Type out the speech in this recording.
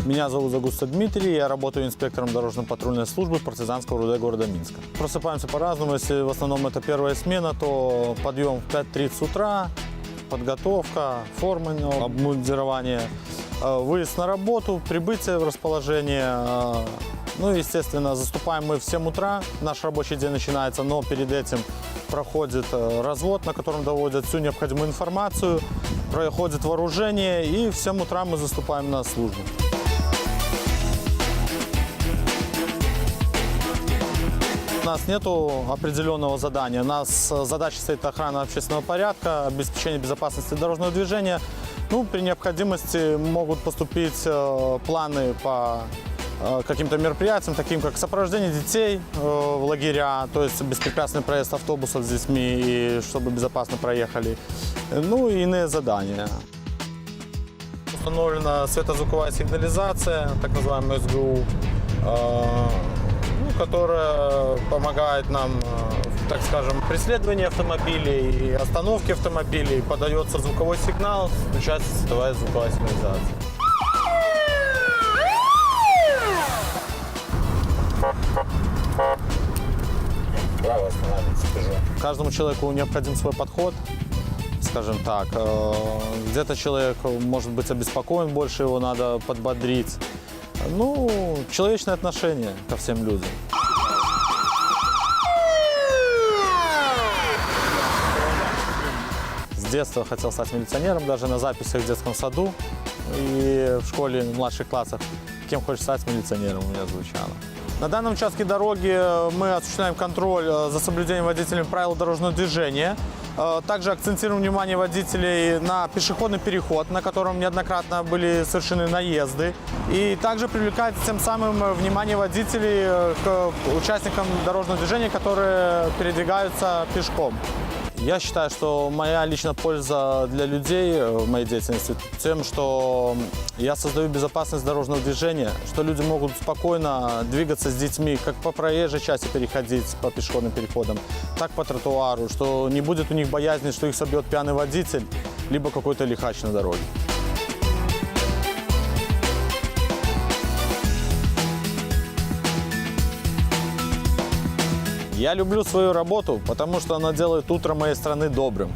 Меня зовут Загуста Дмитрий, я работаю инспектором дорожно-патрульной службы партизанского РУД города Минска. Просыпаемся по-разному, если в основном это первая смена, то подъем в 5:30 утра, подготовка, форменное обмундирование, выезд на работу, прибытие в расположение. Ну, естественно, заступаем мы в 7 утра, наш рабочий день начинается, но перед этим проходит развод, на котором доводят всю необходимую информацию, проходит вооружение, и в 7 утра мы заступаем на службу. У нас нет определенного задания. У нас задача стоит охрана общественного порядка, обеспечение безопасности дорожного движения. Ну, при необходимости могут поступить планы по каким-то мероприятиям, таким как сопровождение детей в лагеря, то есть беспрепятственный проезд автобусов с детьми, и чтобы безопасно проехали. Ну и иные задания. Установлена светозвуковая сигнализация, так называемая СГУ, которая помогает нам, так скажем, преследовании автомобилей, остановке автомобилей. Подается звуковой сигнал, включается световая звуковая сигнализация. Право остановиться, скажу. Каждому человеку необходим свой подход, скажем так. Где-то человек может быть обеспокоен больше, его надо подбодрить. Ну, человечное отношение ко всем людям. С детства хотел стать милиционером, даже на записях в детском саду и в школе в младших классах. Кем хочешь стать милиционером у меня звучало. На данном участке дороги мы осуществляем контроль за соблюдением водителями правил дорожного движения. Также акцентируем внимание водителей на пешеходный переход, на котором неоднократно были совершены наезды. И также привлекает тем самым внимание водителей к участникам дорожного движения, которые передвигаются пешком. Я считаю, что моя личная польза для людей в моей деятельности тем, что я создаю безопасность дорожного движения, что люди могут спокойно двигаться с детьми, как по проезжей части переходить по пешеходным переходам, так по тротуару, что не будет у них боязни, что их собьет пьяный водитель, либо какой-то лихач на дороге. Я люблю свою работу, потому что она делает утро моей страны добрым.